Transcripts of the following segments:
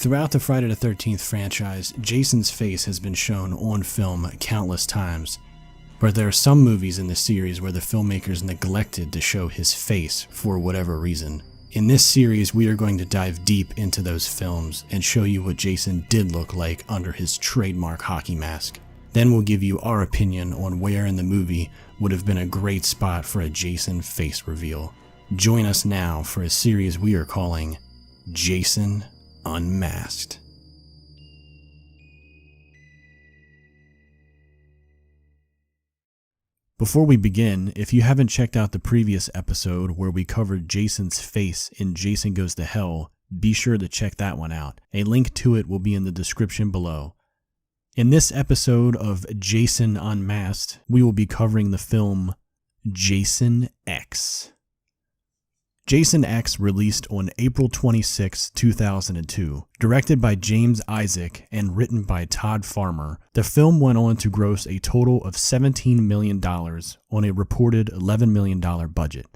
Throughout the Friday the 13th franchise, Jason's face has been shown on film countless times, but there are some movies in the series where the filmmakers neglected to show his face for whatever reason. In this series, we are going to dive deep into those films and show you what Jason did look like under his trademark hockey mask. Then we'll give you our opinion on where in the movie would have been a great spot for a Jason face reveal. Join us now for a series we are calling Jason Unmasked. Before we begin, if you haven't checked out the previous episode where we covered Jason's face in Jason Goes to Hell, be sure to check that one out. A link to it will be in the description below. In this episode of Jason Unmasked, we will be covering the film Jason X. Jason X released on April 26, 2002. Directed by James Isaac and written by Todd Farmer, the film went on to gross a total of $17 million on a reported $11 million budget.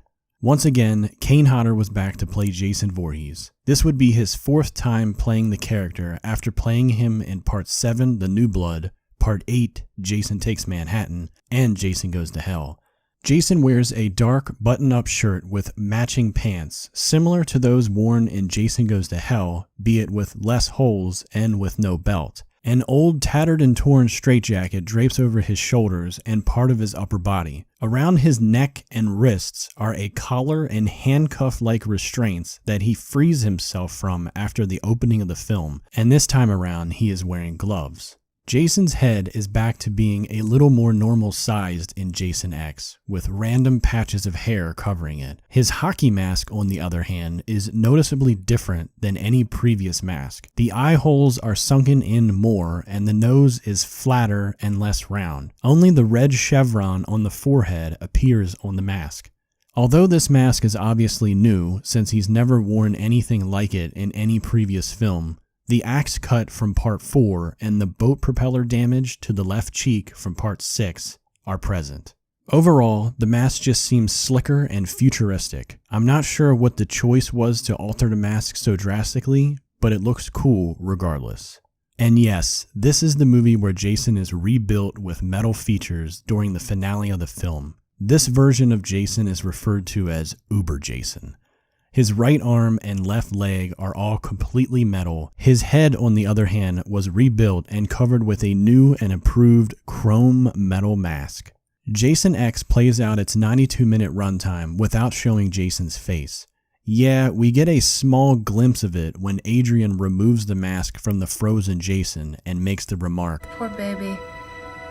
Once again, Kane Hodder was back to play Jason Voorhees. This would be his fourth time playing the character after playing him in Part 7, The New Blood, Part 8, Jason Takes Manhattan, and Jason Goes to Hell. Jason wears a dark button-up shirt with matching pants, similar to those worn in Jason Goes to Hell, be it with less holes and with no belt. An old tattered and torn straitjacket drapes over his shoulders and part of his upper body. Around his neck and wrists are a collar and handcuff-like restraints that he frees himself from after the opening of the film, and this time around he is wearing gloves. Jason's head is back to being a little more normal sized in Jason X, with random patches of hair covering it. His hockey mask, on the other hand, is noticeably different than any previous mask. The eye holes are sunken in more, and the nose is flatter and less round. Only the red chevron on the forehead appears on the mask. Although this mask is obviously new, since he's never worn anything like it in any previous film, the axe cut from Part 4 and the boat propeller damage to the left cheek from Part 6 are present. Overall, the mask just seems slicker and futuristic. I'm not sure what the choice was to alter the mask so drastically, but it looks cool regardless. And yes, this is the movie where Jason is rebuilt with metal features during the finale of the film. This version of Jason is referred to as Uber Jason. His right arm and left leg are all completely metal. His head, on the other hand, was rebuilt and covered with a new and improved chrome metal mask. Jason X plays out its 92-minute runtime without showing Jason's face. Yeah, we get a small glimpse of it when Adrian removes the mask from the frozen Jason and makes the remark, "Poor baby.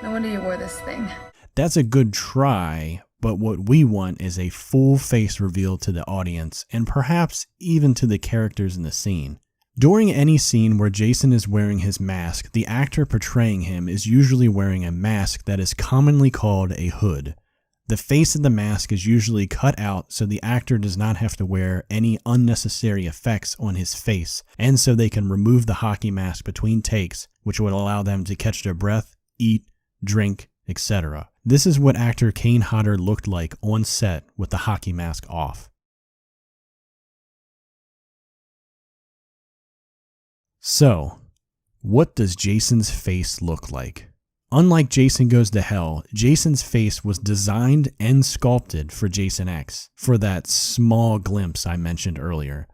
No wonder you wore this thing." That's a good try, but what we want is a full face reveal to the audience and perhaps even to the characters in the scene. During any scene where Jason is wearing his mask, the actor portraying him is usually wearing a mask that is commonly called a hood. The face of the mask is usually cut out so the actor does not have to wear any unnecessary effects on his face, and so they can remove the hockey mask between takes, which would allow them to catch their breath, eat, drink, etc. This is what actor Kane Hodder looked like on set with the hockey mask off. So, what does Jason's face look like? Unlike Jason Goes to Hell, Jason's face was designed and sculpted for Jason X, for that small glimpse I mentioned earlier.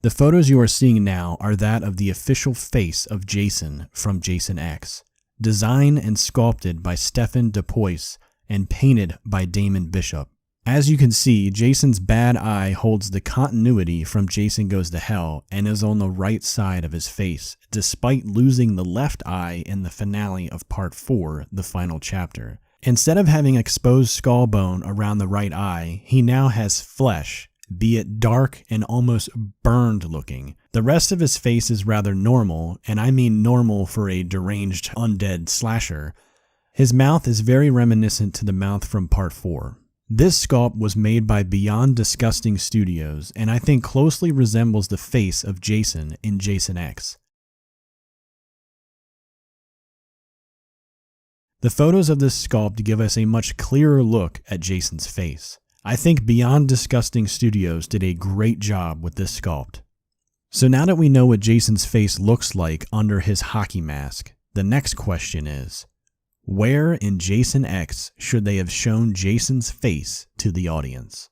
The photos you are seeing now are that of the official face of Jason from Jason X. Designed and sculpted by Stefan DePois and painted by Damon Bishop. As you can see, Jason's bad eye holds the continuity from Jason Goes to Hell and is on the right side of his face, despite losing the left eye in the finale of Part 4, the final chapter. Instead of having exposed skull bone around the right eye, he now has flesh, be it dark and almost burned looking. The rest of his face is rather normal, and I mean normal for a deranged undead slasher. His mouth is very reminiscent to the mouth from Part 4. This sculpt was made by Beyond Disgusting Studios, and I think closely resembles the face of Jason in Jason X. The photos of this sculpt give us a much clearer look at Jason's face. I think Beyond Disgusting Studios did a great job with this sculpt. So now that we know what Jason's face looks like under his hockey mask, the next question is, where in Jason X should they have shown Jason's face to the audience?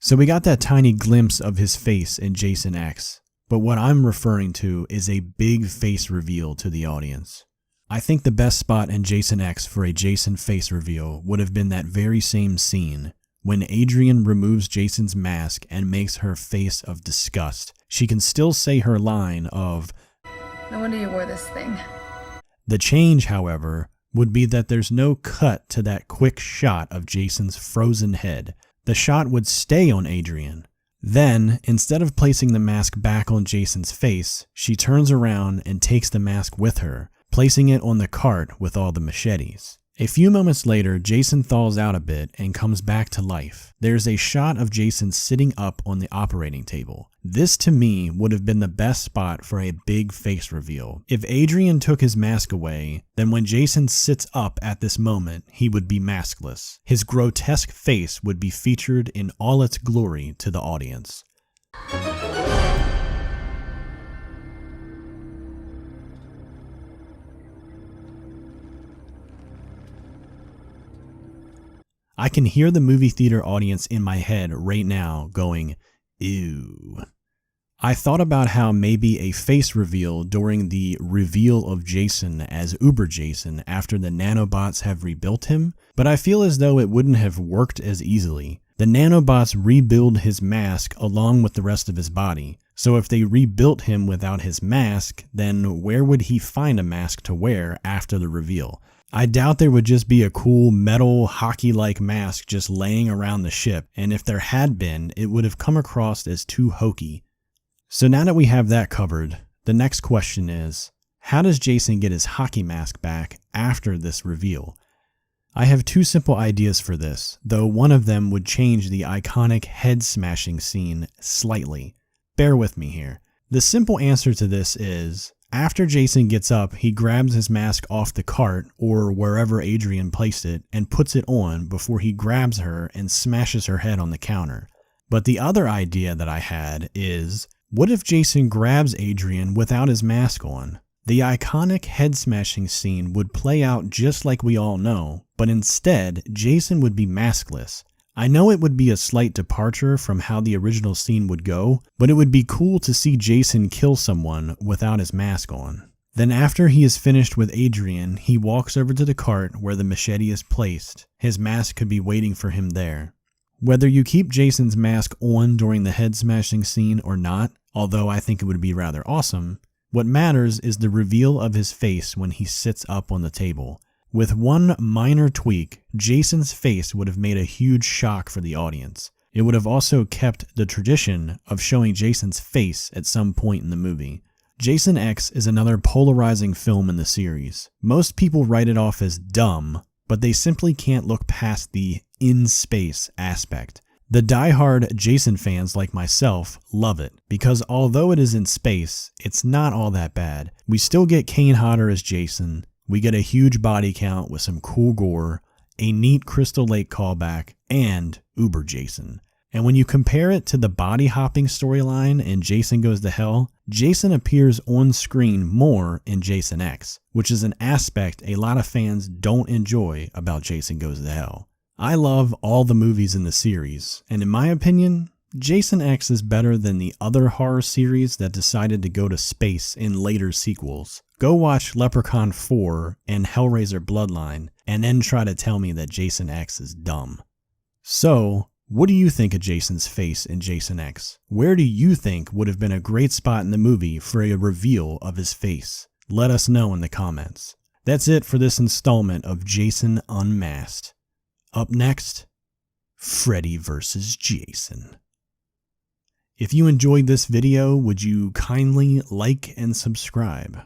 So we got that tiny glimpse of his face in Jason X, but what I'm referring to is a big face reveal to the audience. I think the best spot in Jason X for a Jason face reveal would have been that very same scene when Adrian removes Jason's mask and makes her face of disgust. She can still say her line of, "No wonder you wore this thing." The change, however, would be that there's no cut to that quick shot of Jason's frozen head. The shot would stay on Adrian. Then, instead of placing the mask back on Jason's face, she turns around and takes the mask with her, placing it on the cart with all the machetes. A few moments later, Jason thaws out a bit and comes back to life. There's a shot of Jason sitting up on the operating table. This to me would have been the best spot for a big face reveal. If Adrian took his mask away, then when Jason sits up at this moment, he would be maskless. His grotesque face would be featured in all its glory to the audience. I can hear the movie theater audience in my head right now going, ew. I thought about how maybe a face reveal during the reveal of Jason as Uber Jason after the nanobots have rebuilt him, but I feel as though it wouldn't have worked as easily. The nanobots rebuild his mask along with the rest of his body, so if they rebuilt him without his mask, then where would he find a mask to wear after the reveal? I doubt there would just be a cool metal hockey-like mask just laying around the ship, and if there had been, it would have come across as too hokey. So now that we have that covered, the next question is, how does Jason get his hockey mask back after this reveal? I have two simple ideas for this, though one of them would change the iconic head-smashing scene slightly. Bear with me here. The simple answer to this is, after Jason gets up, he grabs his mask off the cart or wherever Adrian placed it and puts it on before he grabs her and smashes her head on the counter. But the other idea that I had is, what if Jason grabs Adrian without his mask on? The iconic head smashing scene would play out just like we all know, but instead, Jason would be maskless. I know it would be a slight departure from how the original scene would go, but it would be cool to see Jason kill someone without his mask on. Then after he is finished with Adrian, he walks over to the cart where the machete is placed. His mask could be waiting for him there. Whether you keep Jason's mask on during the head smashing scene or not, although I think it would be rather awesome, what matters is the reveal of his face when he sits up on the table. With one minor tweak, Jason's face would have made a huge shock for the audience. It would have also kept the tradition of showing Jason's face at some point in the movie. Jason X is another polarizing film in the series. Most people write it off as dumb, but they simply can't look past the in-space aspect. The die-hard Jason fans like myself love it, because although it is in space, it's not all that bad. We still get Kane Hodder as Jason. We get a huge body count with some cool gore, a neat Crystal Lake callback, and Uber Jason. And when you compare it to the body hopping storyline in Jason Goes to Hell, Jason appears on screen more in Jason X, which is an aspect a lot of fans don't enjoy about Jason Goes to Hell. I love all the movies in the series, and in my opinion, Jason X is better than the other horror series that decided to go to space in later sequels. Go watch Leprechaun 4 and Hellraiser Bloodline, and then try to tell me that Jason X is dumb. So, what do you think of Jason's face in Jason X? Where do you think would have been a great spot in the movie for a reveal of his face? Let us know in the comments. That's it for this installment of Jason Unmasked. Up next, Freddy vs. Jason. If you enjoyed this video, would you kindly like and subscribe?